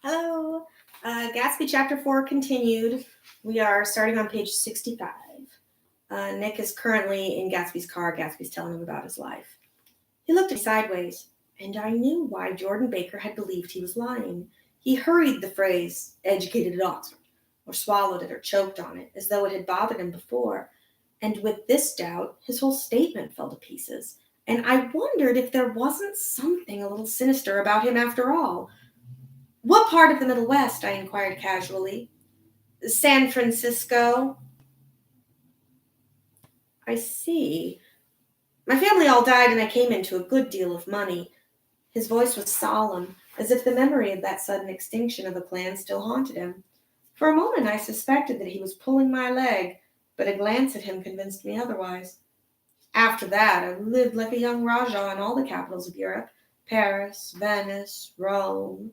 Hello. Gatsby Chapter 4 continued. We are starting on page 65. Nick is currently in Gatsby's car. Gatsby's telling him about his life. He looked at me sideways, and I knew why Jordan Baker had believed he was lying. He hurried the phrase, educated at Oxford, or swallowed it or choked on it, as though it had bothered him before. And with this doubt, his whole statement fell to pieces. And I wondered if there wasn't something a little sinister about him after all. What part of the Middle West? I inquired casually. San Francisco. I see. My family all died and I came into a good deal of money. His voice was solemn, as if the memory of that sudden extinction of a clan still haunted him. For a moment I suspected that he was pulling my leg, but a glance at him convinced me otherwise. After that, I lived like a young Rajah in all the capitals of Europe, Paris, Venice, Rome,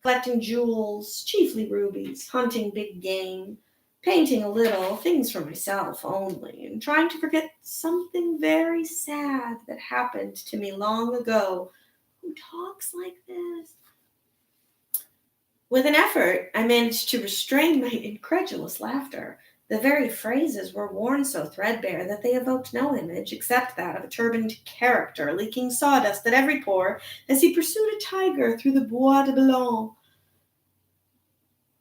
collecting jewels, chiefly rubies, hunting big game, painting a little, things for myself only, and trying to forget something very sad that happened to me long ago. Who talks like this? With an effort, I managed to restrain my incredulous laughter. The very phrases were worn so threadbare that they evoked no image except that of a turbaned character leaking sawdust at every pore as he pursued a tiger through the Bois de Boulogne.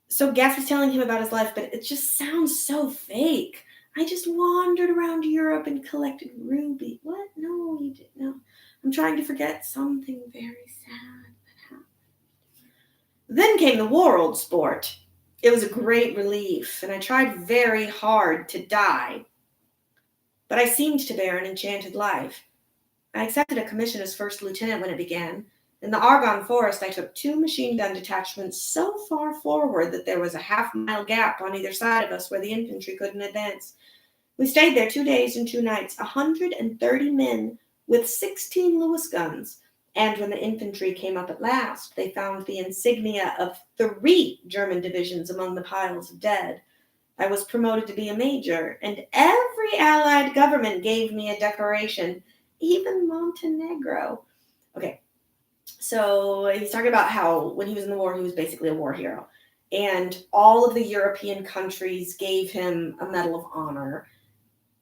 So Gatsby's telling him about his life, but it just sounds so fake. I just wandered around Europe and collected ruby. What? No, you didn't. No. I'm trying to forget something very sad that happened. Then came the war, old sport. It was a great relief, and I tried very hard to die. But I seemed to bear an enchanted life. I accepted a commission as first lieutenant when it began. In the Argonne Forest, I took 2 machine gun detachments so far forward that there was a half-mile gap on either side of us where the infantry couldn't advance. We stayed there 2 days and 2 nights, 130 men with 16 Lewis guns. And when the infantry came up at last, they found the insignia of 3 German divisions among the piles of dead. I was promoted to be a major, and every Allied government gave me a decoration, even Montenegro. Okay, so he's talking about how when he was in the war, he was basically a war hero. And all of the European countries gave him a Medal of Honor.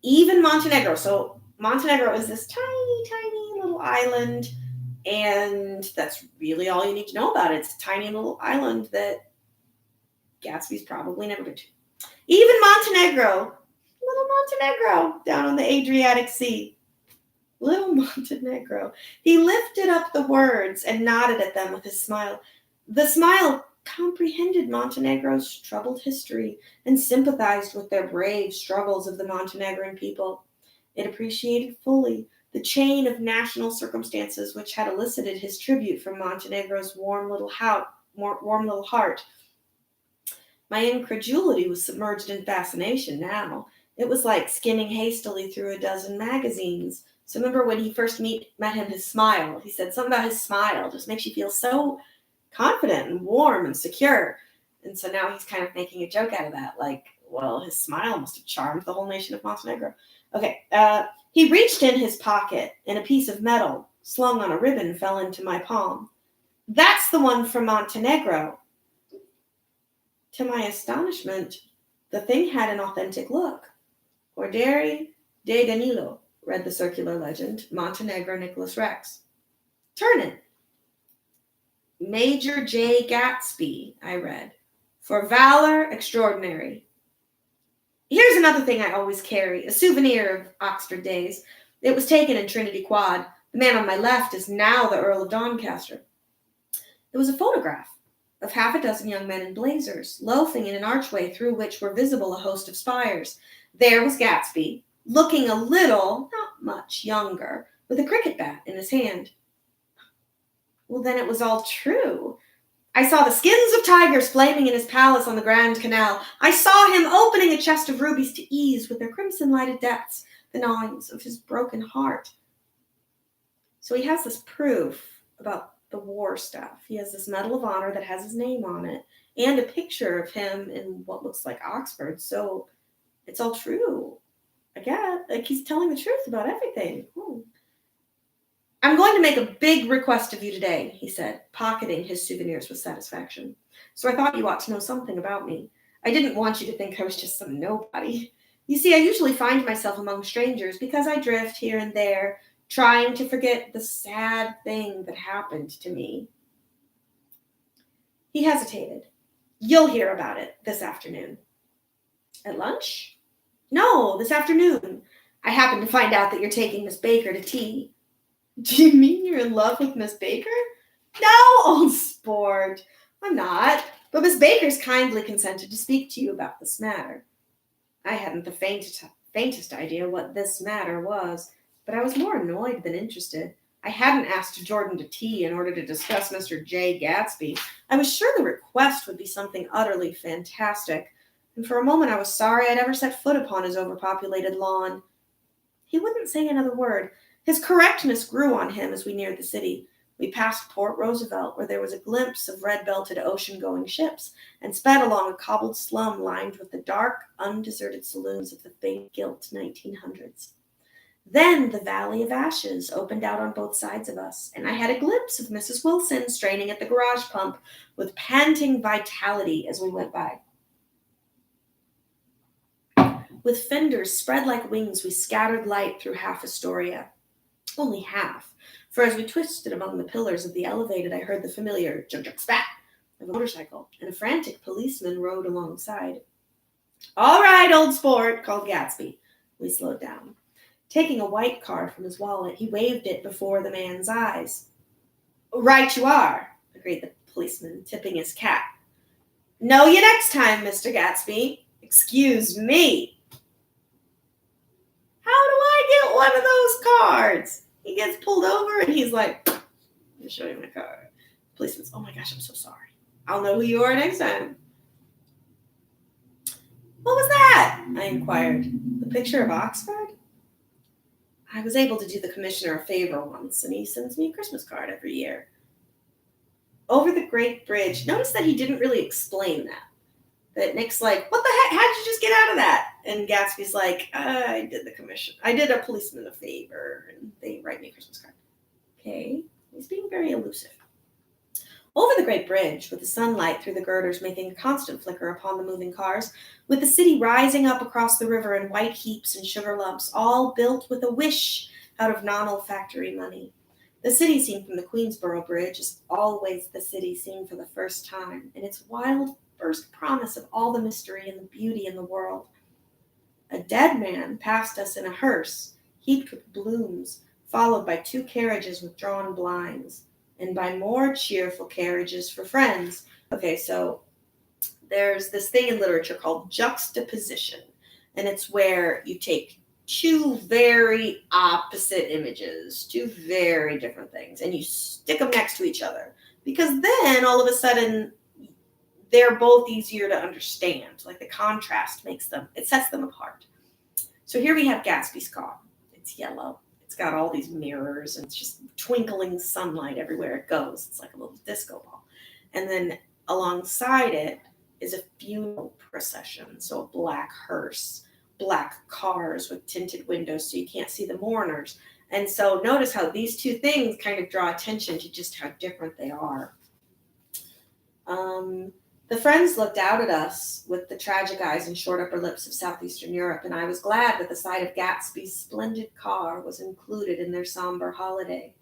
Even Montenegro. So Montenegro is this tiny, tiny little island. And that's really all you need to know about it. It's a tiny little island that Gatsby's probably never been to. Even Montenegro, little Montenegro, down on the Adriatic Sea. Little Montenegro. He lifted up the words and nodded at them with his smile. The smile comprehended Montenegro's troubled history and sympathized with their brave struggles of the Montenegrin people. It appreciated fully the chain of national circumstances which had elicited his tribute from Montenegro's warm little heart. My incredulity was submerged in fascination now. It was like skimming hastily through a dozen magazines. So remember when he first met him, his smile. He said something about his smile just makes you feel so confident and warm and secure. And so now he's kind of making a joke out of that. Like, well, his smile must have charmed the whole nation of Montenegro. Okay, he reached in his pocket and a piece of metal slung on a ribbon fell into my palm. That's the one from Montenegro. To my astonishment, the thing had an authentic look. Ordere de Danilo, read the circular legend, Montenegro Nicholas Rex. Turn it. Major J. Gatsby, I read. For valor extraordinary. Here's another thing I always carry, a souvenir of Oxford days. It was taken in Trinity Quad. The man on my left is now the Earl of Doncaster. It was a photograph of half a dozen young men in blazers, loafing in an archway through which were visible a host of spires. There was Gatsby, looking a little, not much, younger, with a cricket bat in his hand. Well, then it was all true. I saw the skins of tigers flaming in his palace on the Grand Canal. I saw him opening a chest of rubies to ease with their crimson-lighted depths the gnawings of his broken heart. So he has this proof about the war stuff. He has this Medal of Honor that has his name on it and a picture of him in what looks like Oxford. So it's all true. I guess. Like he's telling the truth about everything. I'm going to make a big request of you today, he said, pocketing his souvenirs with satisfaction. So I thought you ought to know something about me. I didn't want you to think I was just some nobody. You see, I usually find myself among strangers because I drift here and there, trying to forget the sad thing that happened to me. He hesitated. You'll hear about it this afternoon. At lunch? No, this afternoon. I happen to find out that you're taking Miss Baker to tea. Do you mean you're in love with Miss Baker? No, old sport. I'm not. But Miss Baker's kindly consented to speak to you about this matter. I hadn't the faintest idea what this matter was, but I was more annoyed than interested. I hadn't asked Jordan to tea in order to discuss Mr. J. Gatsby. I was sure the request would be something utterly fantastic, and for a moment I was sorry I'd ever set foot upon his overpopulated lawn. He wouldn't say another word. His correctness grew on him as we neared the city. We passed Port Roosevelt, where there was a glimpse of red-belted ocean-going ships, and sped along a cobbled slum lined with the dark, undeserted saloons of the faint-gilt 1900s. Then the Valley of Ashes opened out on both sides of us, and I had a glimpse of Mrs. Wilson straining at the garage pump with panting vitality as we went by. With fenders spread like wings, we scattered light through half Astoria. Only half, for as we twisted among the pillars of the elevated, I heard the familiar jug-jug-spat of a motorcycle, and a frantic policeman rode alongside. All right, old sport, called Gatsby. We slowed down. Taking a white card from his wallet, he waved it before the man's eyes. Right you are, agreed the policeman, tipping his cap. Know you next time, Mr. Gatsby. Excuse me. How do I get one of those cards? He gets pulled over and he's like, let me show you my card. Policeman's, oh my gosh, I'm so sorry. I'll know who you are next time. What was that? I inquired. The picture of Oxford? I was able to do the commissioner a favor once, and he sends me a Christmas card every year. Over the Great Bridge. Notice that he didn't really explain that. That Nick's like, what the heck? How'd you just get out of that? And Gatsby's like, I did a policeman a favor, and they write me a Christmas card. Okay. He's being very elusive. Over the Great Bridge, with the sunlight through the girders making a constant flicker upon the moving cars, with the city rising up across the river in white heaps and sugar lumps, all built with a wish out of non-olfactory money. The city seen from the Queensboro Bridge is always the city seen for the first time, in its wild first promise of all the mystery and the beauty in the world. A dead man passed us in a hearse, heaped with blooms, followed by 2 carriages with drawn blinds, and by more cheerful carriages for friends. Okay, so there's this thing in literature called juxtaposition, and it's where you take 2 very opposite images, 2 very different things, and you stick them next to each other, because then all of a sudden they're both easier to understand. Like the contrast it sets them apart. So here we have Gatsby's car. It's yellow. It's got all these mirrors and it's just twinkling sunlight everywhere it goes. It's like a little disco ball. And then alongside it is a funeral procession. So a black hearse, black cars with tinted windows so you can't see the mourners. And so notice how these 2 things kind of draw attention to just how different they are. The friends looked out at us with the tragic eyes and short upper lips of southeastern Europe, and I was glad that the sight of Gatsby's splendid car was included in their somber holiday.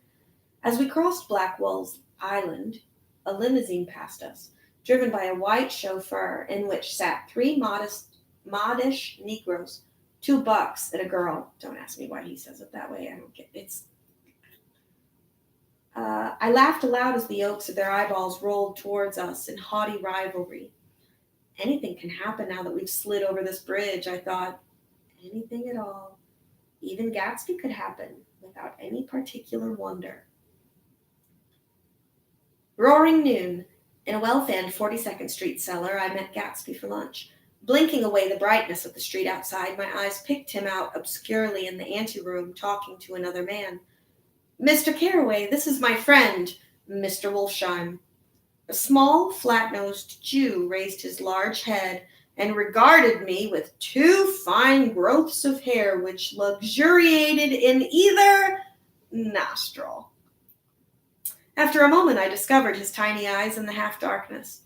As we crossed Blackwell's Island, a limousine passed us, driven by a white chauffeur in which sat 3 modish Negroes, 2 bucks and a girl. Don't ask me why he says it that way. I don't get it. I laughed aloud as the yolks of their eyeballs rolled towards us in haughty rivalry. Anything can happen now that we've slid over this bridge, I thought. Anything at all. Even Gatsby could happen without any particular wonder. Roaring noon. In a well-fanned 42nd Street cellar, I met Gatsby for lunch. Blinking away the brightness of the street outside, my eyes picked him out obscurely in the anteroom, talking to another man. Mr. Carraway, this is my friend, Mr. Wolfsheim. A small, flat-nosed Jew raised his large head and regarded me with 2 fine growths of hair which luxuriated in either nostril. After a moment, I discovered his tiny eyes in the half-darkness.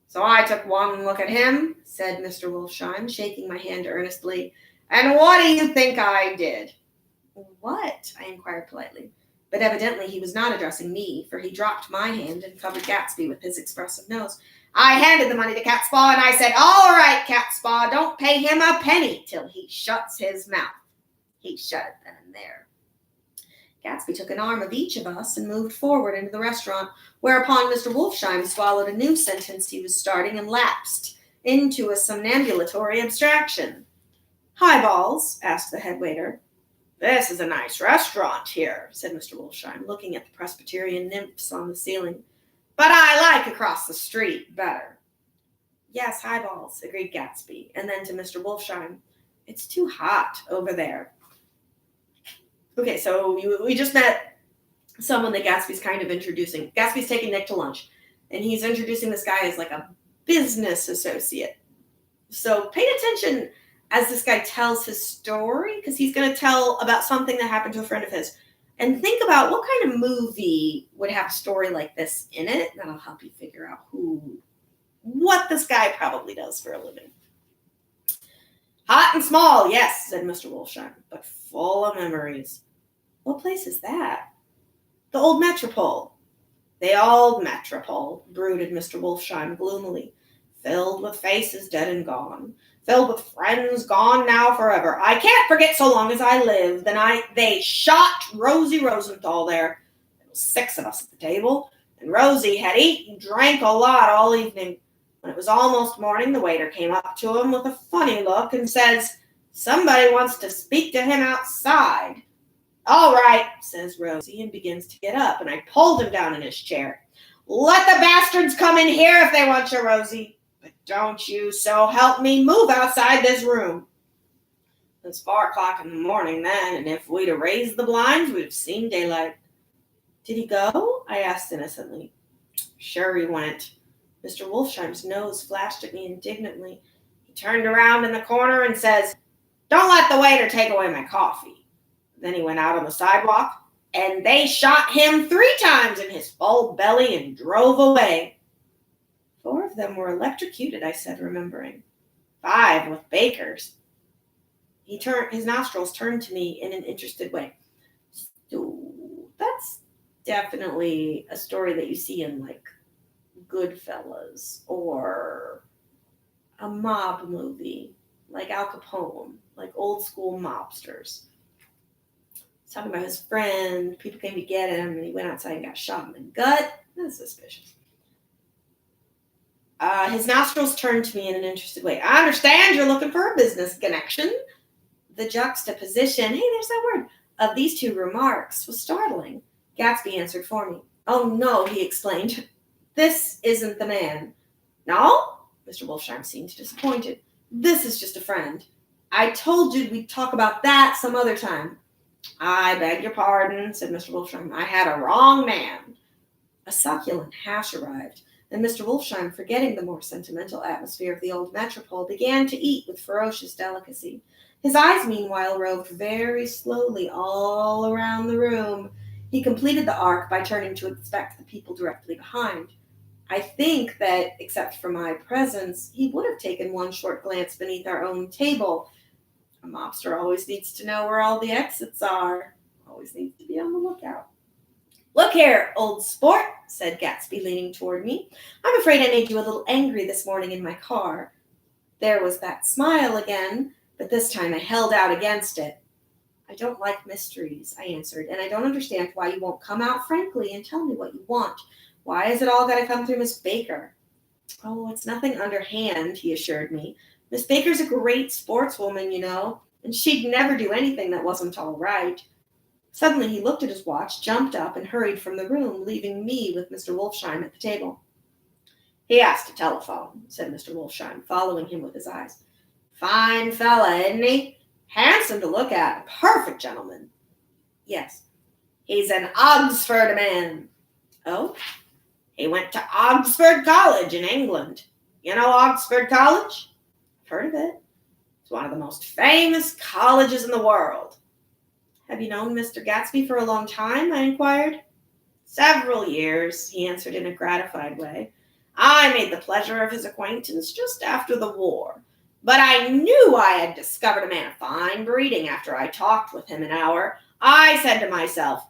So I took one look at him, said Mr. Wolfsheim, shaking my hand earnestly. And what do you think I did? What? I inquired politely. But evidently he was not addressing me, for he dropped my hand and covered Gatsby with his expressive nose. I handed the money to Catspaw, and I said, all right, Catspaw, don't pay him a penny till he shuts his mouth. He shut it then and there. Gatsby took an arm of each of us and moved forward into the restaurant, whereupon Mr. Wolfsheim swallowed a new sentence he was starting and lapsed into a somnambulatory abstraction. Highballs? Asked the head waiter. This is a nice restaurant here, said Mr. Wolfsheim, looking at the Presbyterian nymphs on the ceiling. But I like across the street better. Yes, highballs, agreed Gatsby, and then to Mr. Wolfsheim, it's too hot over there. Okay, so we just met someone that Gatsby's kind of introducing. Gatsby's taking Nick to lunch, and he's introducing this guy as like a business associate. So pay attention as this guy tells his story, because he's going to tell about something that happened to a friend of his. And think about what kind of movie would have a story like this in it. That'll help you figure out what this guy probably does for a living. Hot and small, yes, said Mr. Wolfsheim, but full of memories. What place is that? The old Metropole. The old Metropole, brooded Mr. Wolfsheim gloomily, filled with faces dead and gone, filled with friends gone now forever. I can't forget so long as I live the night they shot Rosie Rosenthal there. There was 6 of us at the table, and Rosie had eaten and drank a lot all evening. When it was almost morning, the waiter came up to him with a funny look and says, somebody wants to speak to him outside. All right, says Rosie, and begins to get up, and I pulled him down in his chair. Let the bastards come in here if they want you, Rosie. But don't you, so help me, move outside this room. It's 4 o'clock in the morning then, and if we'd have raised the blinds, we'd have seen daylight. Did he go? I asked innocently. Sure he went. Mr. Wolfsheim's nose flashed at me indignantly. He turned around in the corner and says, don't let the waiter take away my coffee. Then he went out on the sidewalk, and they shot him 3 times in his full belly and drove away. 4 of them were electrocuted, I said, remembering. 5 with Bakers. His nostrils turned to me in an interested way. So that's definitely a story that you see in, like, Goodfellas or a mob movie, like Al Capone, like old school mobsters. He's talking about his friend. People came to get him, and he went outside and got shot in the gut. That's suspicious. His nostrils turned to me in an interested way. I understand you're looking for a business connection. The juxtaposition, hey, there's that word, of these 2 remarks was startling. Gatsby answered for me. Oh, no, he explained. This isn't the man. No? Mr. Wolfsheim seemed disappointed. This is just a friend. I told you we'd talk about that some other time. I beg your pardon, said Mr. Wolfsheim. I had a wrong man. A succulent hash arrived, and Mr. Wolfsheim, forgetting the more sentimental atmosphere of the old metropole, began to eat with ferocious delicacy. His eyes, meanwhile, roved very slowly all around the room. He completed the arc by turning to inspect the people directly behind. I think that, except for my presence, he would have taken one short glance beneath our own table. A mobster always needs to know where all the exits are. Always needs to be on the lookout. Look here, old sport, said Gatsby, leaning toward me. I'm afraid I made you a little angry this morning in my car. There was that smile again, but this time I held out against it. I don't like mysteries, I answered, and I don't understand why you won't come out frankly and tell me what you want. Why has it all got to come through Miss Baker? Oh, it's nothing underhand, he assured me. Miss Baker's a great sportswoman, you know, and she'd never do anything that wasn't all right. Suddenly he looked at his watch, jumped up, and hurried from the room, leaving me with Mr. Wolfsheim at the table. He has to telephone, said Mr. Wolfsheim, following him with his eyes. Fine fella, isn't he? Handsome to look at, a perfect gentleman. Yes. He's an Oxford man. Oh? He went to Oxford College in England. You know Oxford College? I've heard of it. It's one of the most famous colleges in the world. Have you known Mr. Gatsby for a long time? I inquired. Several years, he answered in a gratified way. I made the pleasure of his acquaintance just after the war, but I knew I had discovered a man of fine breeding after I talked with him an hour. I said to myself,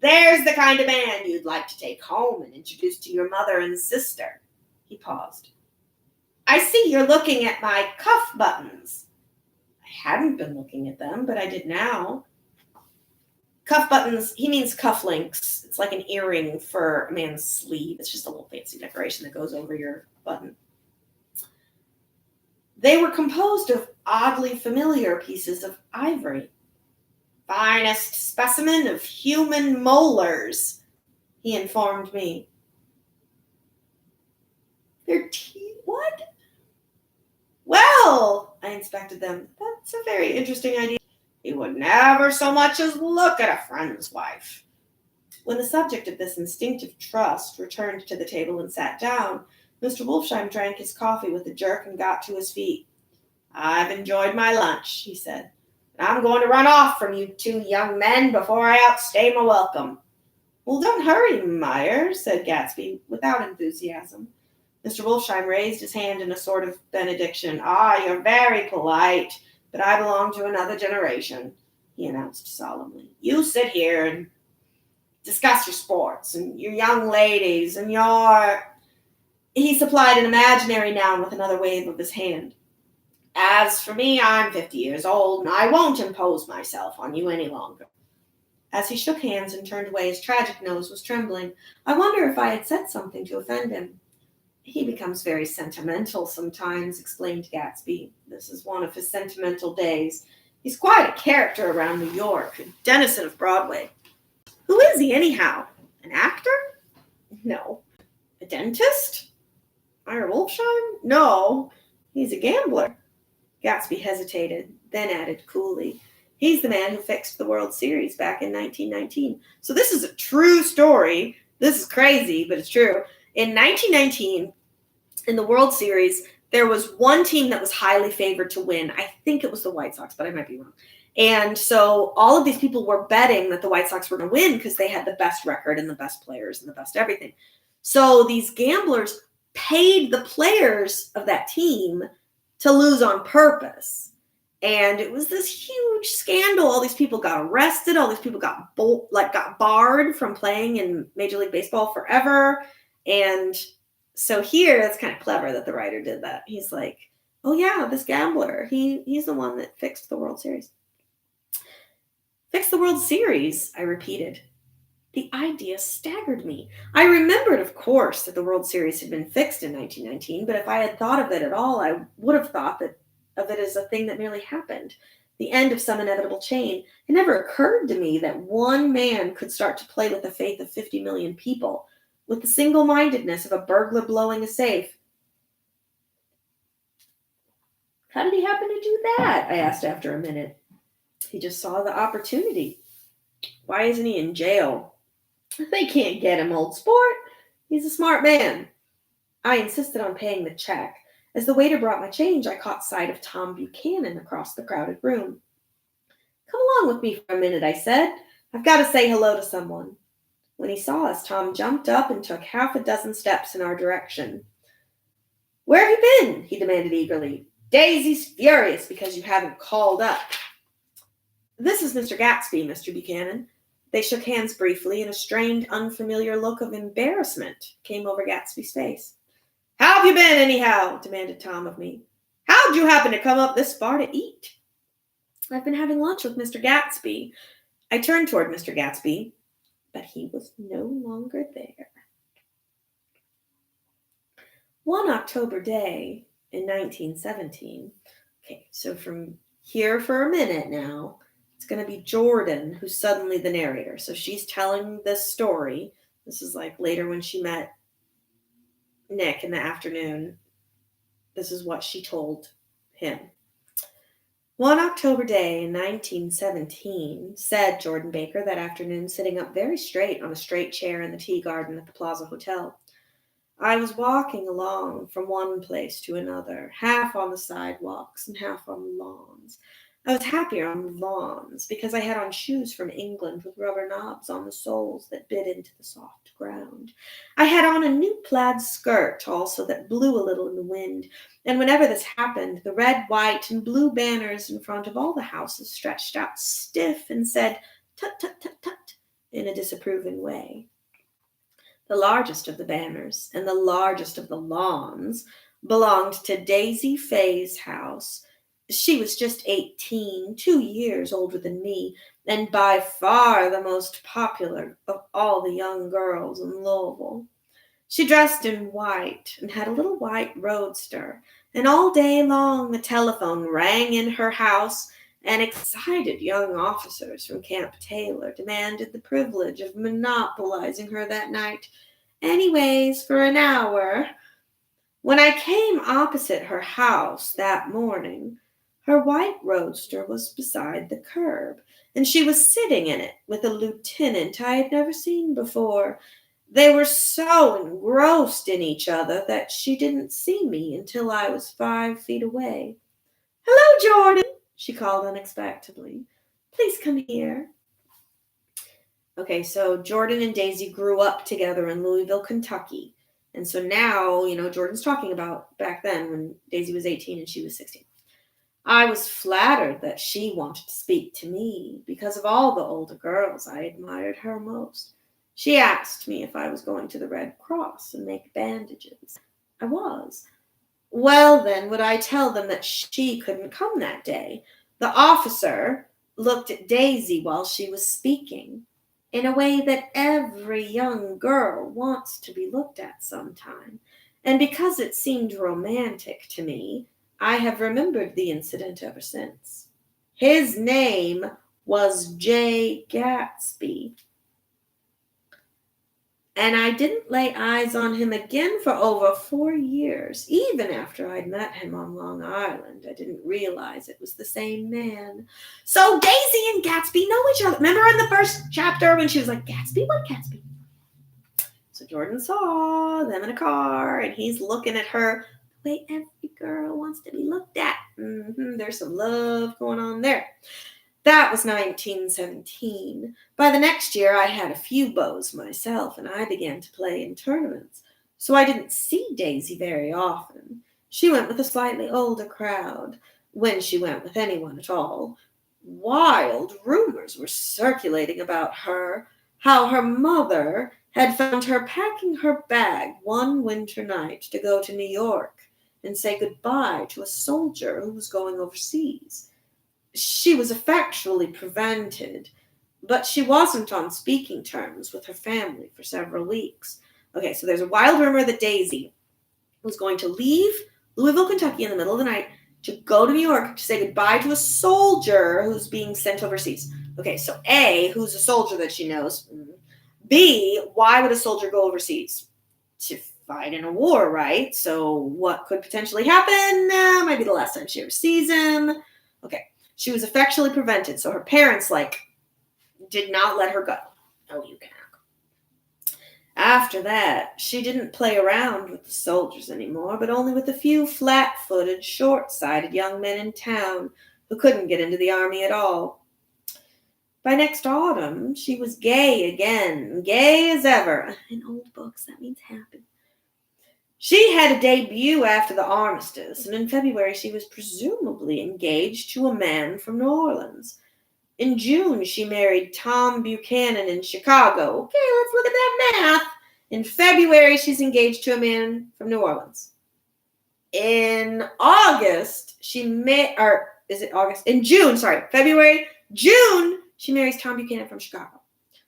there's the kind of man you'd like to take home and introduce to your mother and sister. He paused. I see you're looking at my cuff buttons. I hadn't been looking at them, but I did now. Cuff buttons, he means cufflinks. It's like an earring for a man's sleeve. It's just a little fancy decoration that goes over your button. They were composed of oddly familiar pieces of ivory. Finest specimen of human molars, he informed me. Their teeth? What? Well, I inspected them. That's a very interesting idea. He would never so much as look at a friend's wife. When the subject of this instinctive trust returned to the table and sat down, Mr. Wolfsheim drank his coffee with a jerk and got to his feet. I've enjoyed my lunch, he said. And I'm going to run off from you two young men before I outstay my welcome. Well, don't hurry, Meyer, said Gatsby, without enthusiasm. Mr. Wolfsheim raised his hand in a sort of benediction. You're very polite, but I belong to another generation, he announced solemnly. You sit here and discuss your sports and your young ladies and your... He supplied an imaginary noun with another wave of his hand. As for me, I'm 50 years old, and I won't impose myself on you any longer. As he shook hands and turned away, his tragic nose was trembling. I wonder if I had said something to offend him. He becomes very sentimental sometimes, explained Gatsby. This is one of his sentimental days. He's quite a character around New York, a denizen of Broadway. Who is he, anyhow? An actor? No. A dentist? Meyer Wolfsheim? No. He's a gambler. Gatsby hesitated, then added coolly, he's the man who fixed the World Series back in 1919. So this is a true story. This is crazy, but it's true. In 1919, in the World Series, there was one team that was highly favored to win. I think it was the White Sox, but I might be wrong. And so all of these people were betting that the White Sox were going to win because they had the best record and the best players and the best everything. So these gamblers paid the players of that team to lose on purpose. And it was this huge scandal. All these people got arrested. All these people got barred from playing in Major League Baseball forever. And so here, it's kind of clever that the writer did that. He's like, oh yeah, this gambler, he's the one that fixed the World Series. Fixed the World Series, I repeated. The idea staggered me. I remembered, of course, that the World Series had been fixed in 1919, but if I had thought of it at all, I would have thought of it as a thing that merely happened, the end of some inevitable chain. It never occurred to me that one man could start to play with the faith of 50 million people, with the single-mindedness of a burglar blowing a safe. How did he happen to do that? I asked after a minute. He just saw the opportunity. Why isn't he in jail? They can't get him, old sport. He's a smart man. I insisted on paying the check. As the waiter brought my change, I caught sight of Tom Buchanan across the crowded room. Come along with me for a minute, I said. I've got to say hello to someone. When he saw us, Tom jumped up and took half a dozen steps in our direction. Where have you been? He demanded eagerly. Daisy's furious because you haven't called up. This is Mr. Gatsby, Mr. Buchanan. They shook hands briefly, and a strained, unfamiliar look of embarrassment came over Gatsby's face. How have you been, anyhow? Demanded Tom of me. How'd you happen to come up this far to eat? I've been having lunch with Mr. Gatsby. I turned toward Mr. Gatsby, but he was no longer there. One October day in 1917, okay, so from here for a minute now, it's going to be Jordan who's suddenly the narrator. So she's telling this story. This is like later when she met Nick in the afternoon. This is what she told him. One October day in 1917, said Jordan Baker that afternoon, sitting up very straight on a straight chair in the tea garden at the Plaza Hotel. I was walking along from one place to another, half on the sidewalks and half on the lawns. I was happier on lawns because I had on shoes from England with rubber knobs on the soles that bit into the soft ground. I had on a new plaid skirt also that blew a little in the wind, and whenever this happened, the red, white, and blue banners in front of all the houses stretched out stiff and said, "Tut, tut, tut, tut," in a disapproving way. The largest of the banners and the largest of the lawns belonged to Daisy Fay's house. She was just 18, 2 years older than me, and by far the most popular of all the young girls in Louisville. She dressed in white and had a little white roadster, and all day long the telephone rang in her house, and excited young officers from Camp Taylor demanded the privilege of monopolizing her that night. Anyways, for an hour. When I came opposite her house that morning, her white roadster was beside the curb, and she was sitting in it with a lieutenant I had never seen before. They were so engrossed in each other that she didn't see me until I was 5 feet away. "Hello, Jordan," she called unexpectedly. "Please come here." Okay, so Jordan and Daisy grew up together in Louisville, Kentucky. And so now, Jordan's talking about back then when Daisy was 18 and she was 16. I was flattered that she wanted to speak to me because of all the older girls I admired her most. She asked me if I was going to the Red Cross and make bandages. I was. Well, then, would I tell them that she couldn't come that day? The officer looked at Daisy while she was speaking in a way that every young girl wants to be looked at sometime. And because it seemed romantic to me, I have remembered the incident ever since. His name was J. Gatsby, and I didn't lay eyes on him again for over 4 years. Even after I'd met him on Long Island, I didn't realize it was the same man. So Daisy and Gatsby know each other. Remember in the first chapter when she was like, "Gatsby? What Gatsby?" So Jordan saw them in a car, and he's looking at her the way every girl wants to be looked at. There's some love going on there. That was 1917. By the next year, I had a few beaux myself, and I began to play in tournaments. So I didn't see Daisy very often. She went with a slightly older crowd, when she went with anyone at all. Wild rumors were circulating about her, how her mother had found her packing her bag one winter night to go to New York and say goodbye to a soldier who was going overseas. She was effectually prevented, but she wasn't on speaking terms with her family for several weeks. Okay, so there's a wild rumor that Daisy was going to leave Louisville, Kentucky in the middle of the night to go to New York to say goodbye to a soldier who's being sent overseas. Okay, so A, who's a soldier that she knows? B, why would a soldier go overseas? To fight in a war, right? So what could potentially happen? Might be the last time she ever sees him. Okay. She was effectually prevented, so her parents, did not let her go. "Oh, you cannot go." After that, she didn't play around with the soldiers anymore, but only with a few flat-footed, short-sighted young men in town who couldn't get into the army at all. By next autumn, she was gay again, gay as ever. In old books, that means happy. She had a debut after the armistice, and in February she was presumably engaged to a man from New Orleans. In June, she married Tom Buchanan in Chicago. Okay, let's look at that math. In February, she's engaged to a man from New Orleans. In August, June, she marries Tom Buchanan from Chicago.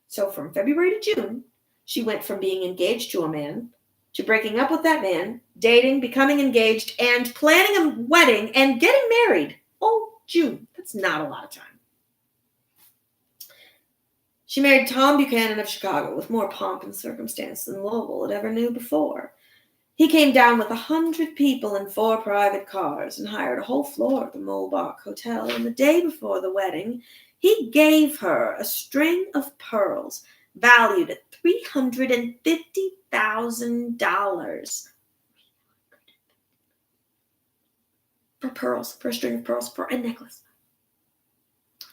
So from February to June, she went from being engaged to a man to breaking up with that man, dating, becoming engaged, and planning a wedding and getting married. Oh, June. That's not a lot of time. She married Tom Buchanan of Chicago with more pomp and circumstance than Louisville had ever knew before. He came down with 100 people in 4 private cars and hired a whole floor at the Mulbach Hotel. And the day before the wedding, he gave her a string of pearls valued at $350,000 for pearls, for a string of pearls, for a necklace.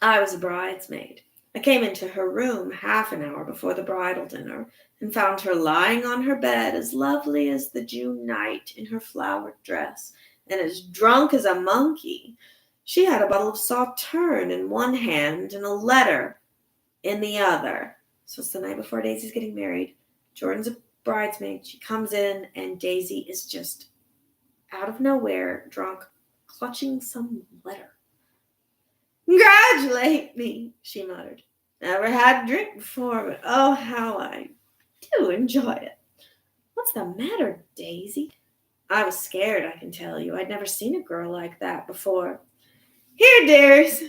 I was a bridesmaid. I came into her room half an hour before the bridal dinner and found her lying on her bed as lovely as the June night in her flowered dress and as drunk as a monkey. She had a bottle of Sauterne in one hand and a letter in the other. So it's the night before Daisy's getting married. Jordan's a bridesmaid. She comes in and Daisy is just out of nowhere, drunk, clutching some letter. "Congratulate me," she muttered. "Never had a drink before, but oh, how I do enjoy it." "What's the matter, Daisy?" I was scared, I can tell you. I'd never seen a girl like that before. "Here, dears."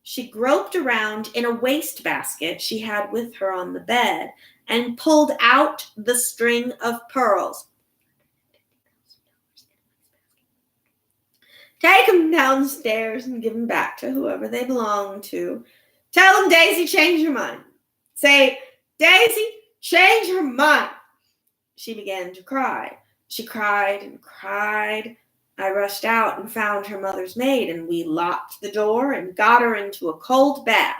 She groped around in a wastebasket she had with her on the bed and pulled out the string of pearls. "Take 'em downstairs and give 'em back to whoever they belong to. Tell 'em Daisy changed her mind. Say, Daisy changed her mind." She began to cry. She cried and cried. I rushed out and found her mother's maid, and we locked the door and got her into a cold bath.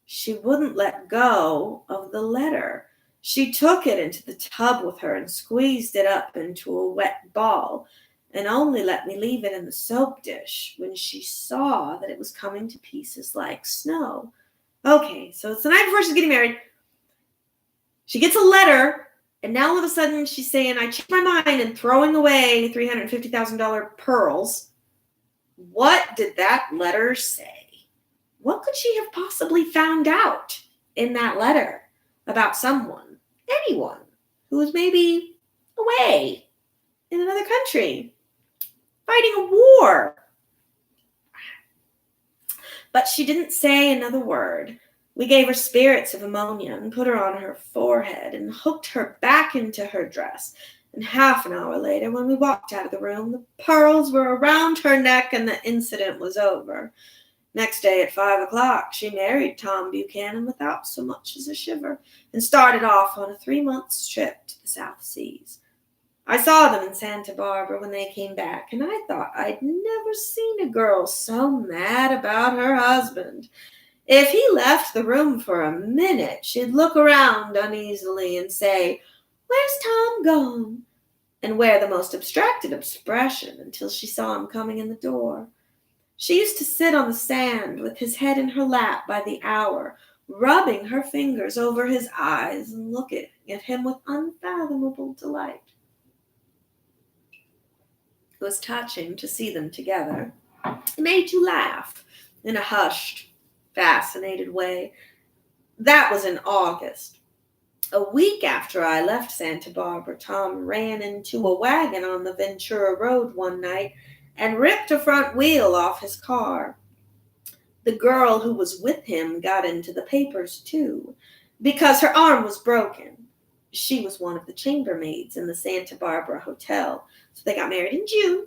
She wouldn't let go of the letter. She took it into the tub with her and squeezed it up into a wet ball, and only let me leave it in the soap dish when she saw that it was coming to pieces like snow. Okay, so it's the night before she's getting married. She gets a letter, and now all of a sudden she's saying, "I changed my mind," and throwing away $350,000 pearls. What did that letter say? What could she have possibly found out in that letter about someone, anyone, who was maybe away in another country, fighting a war? But she didn't say another word. We gave her spirits of ammonia and put her on her forehead and hooked her back into her dress. And half an hour later, when we walked out of the room, the pearls were around her neck and the incident was over. Next day at 5 o'clock, she married Tom Buchanan without so much as a shiver and started off on a 3-month trip to the South Seas. I saw them in Santa Barbara when they came back, and I thought I'd never seen a girl so mad about her husband. If he left the room for a minute, she'd look around uneasily and say, "Where's Tom gone?" and wear the most abstracted expression until she saw him coming in the door. She used to sit on the sand with his head in her lap by the hour, rubbing her fingers over his eyes and looking at him with unfathomable delight. It was touching to see them together. It made you laugh in a hushed, fascinated way. That was in August. A week after I left Santa Barbara, Tom ran into a wagon on the Ventura Road one night and ripped a front wheel off his car. The girl who was with him got into the papers too, because her arm was broken. She was one of the chambermaids in the Santa Barbara hotel. So they got married in June.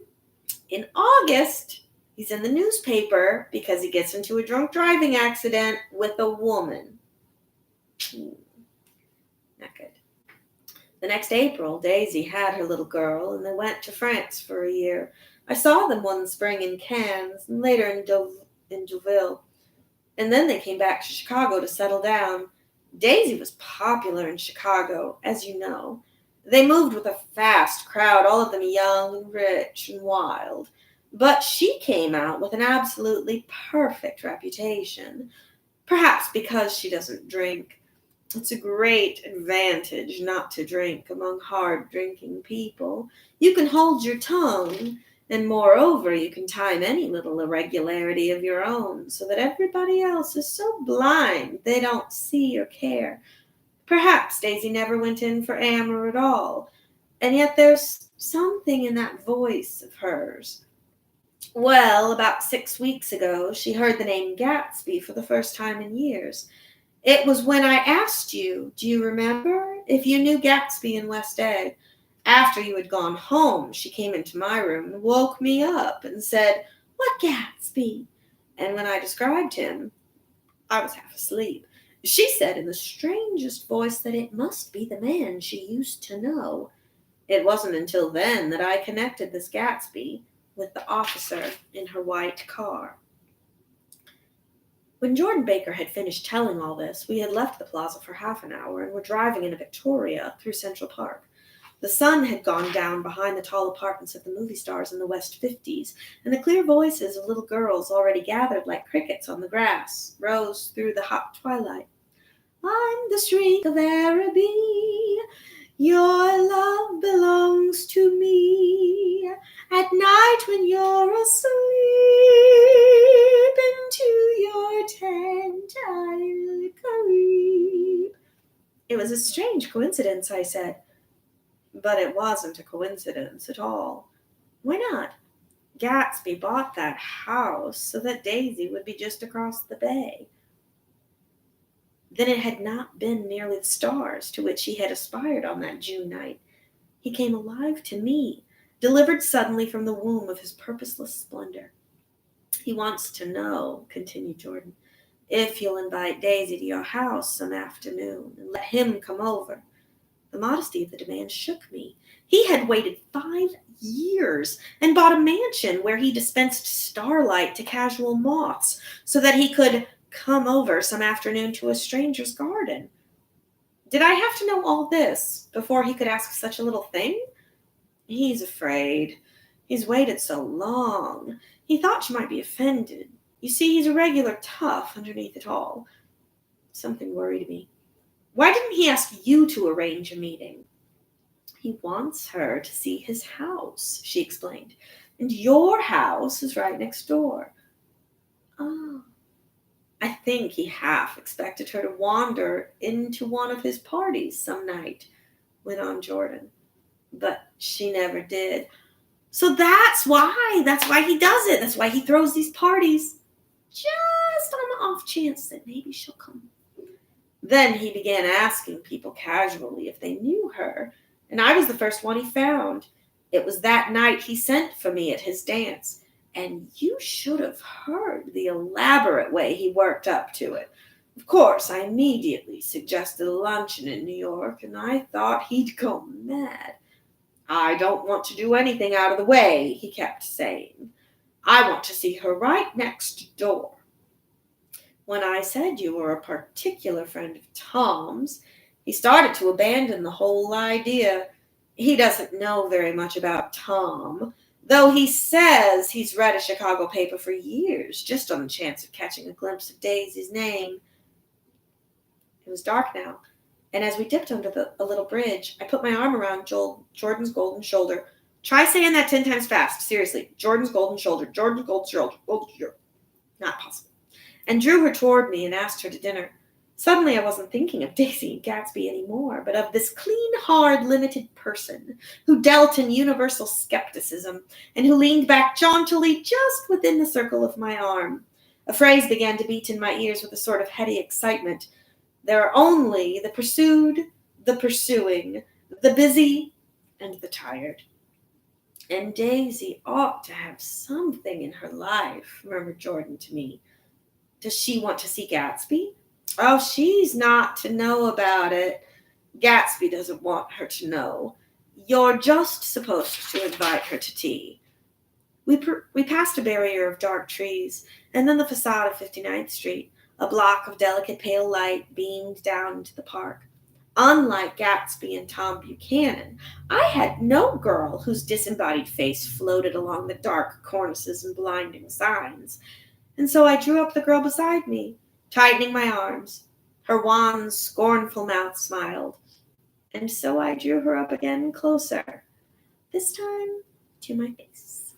In August, he's in the newspaper because he gets into a drunk driving accident with a woman. Not good. The next April, Daisy had her little girl, and they went to France for a year. I saw them one spring in Cannes, and later in Deauville. And then they came back to Chicago to settle down. Daisy was popular in Chicago, as you know. They moved with a fast crowd, all of them young and rich and wild. But she came out with an absolutely perfect reputation, perhaps because she doesn't drink. It's a great advantage not to drink among hard-drinking people. You can hold your tongue, and moreover, you can time any little irregularity of your own so that everybody else is so blind they don't see or care. Perhaps Daisy never went in for Amor at all, and yet there's something in that voice of hers. Well, about 6 weeks ago, she heard the name Gatsby for the first time in years. It was when I asked you, do you remember, if you knew Gatsby in West Egg? After you had gone home, she came into my room and woke me up and said, "What Gatsby?" And when I described him, I was half asleep. She said in the strangest voice that it must be the man she used to know. It wasn't until then that I connected this Gatsby with the officer in her white car. When Jordan Baker had finished telling all this, we had left the plaza for half an hour and were driving in a Victoria through Central Park. The sun had gone down behind the tall apartments of the movie stars in the West 50s, and the clear voices of little girls already gathered like crickets on the grass rose through the hot twilight. I'm the shriek of Araby. Your love belongs to me. At night when you're asleep, into your tent I'll creep. It was a strange coincidence, I said. But it wasn't a coincidence at all. Why not? Gatsby bought that house so that Daisy would be just across the bay. Then it had not been merely the stars to which he had aspired on that June night. He came alive to me, delivered suddenly from the womb of his purposeless splendor. He wants to know, continued Jordan, if you'll invite Daisy to your house some afternoon and let him come over. The modesty of the demand shook me. He had waited 5 years and bought a mansion where he dispensed starlight to casual moths so that he could come over some afternoon to a stranger's garden. Did I have to know all this before he could ask such a little thing? He's afraid. He's waited so long. He thought she might be offended. You see, he's a regular tough underneath it all. Something worried me. Why didn't he ask you to arrange a meeting? He wants her to see his house, she explained. And your house is right next door. Oh. I think he half expected her to wander into one of his parties some night, went on Jordan. But she never did. So that's why he does it. That's why he throws these parties. Just on the off chance that maybe she'll come. Then he began asking people casually if they knew her, and I was the first one he found. It was that night he sent for me at his dance. And you should have heard the elaborate way he worked up to it. Of course, I immediately suggested a luncheon in New York, and I thought he'd go mad. I don't want to do anything out of the way, he kept saying. I want to see her right next door. When I said you were a particular friend of Tom's, he started to abandon the whole idea. He doesn't know very much about Tom, though he says he's read a Chicago paper for years, just on the chance of catching a glimpse of Daisy's name. It was dark now, and as we dipped under a little bridge, I put my arm around Jordan's golden shoulder. Try saying that 10 times fast. Seriously. Jordan's golden shoulder. Jordan's golden shoulder. Golden shoulder. Not possible. And drew her toward me and asked her to dinner. Suddenly I wasn't thinking of Daisy and Gatsby anymore, but of this clean, hard, limited person who dealt in universal skepticism and who leaned back jauntily just within the circle of my arm. A phrase began to beat in my ears with a sort of heady excitement. There are only the pursued, the pursuing, the busy, and the tired. And Daisy ought to have something in her life, murmured Jordan to me. Does she want to see Gatsby? Oh, she's not to know about it. Gatsby doesn't want her to know. You're just supposed to invite her to tea. We passed a barrier of dark trees, and then the facade of 59th Street. A block of delicate pale light beamed down into the park. Unlike Gatsby and Tom Buchanan, I had no girl whose disembodied face floated along the dark cornices and blinding signs. And so I drew up the girl beside me, tightening my arms. Her wan, scornful mouth smiled. And so I drew her up again closer, this time to my face.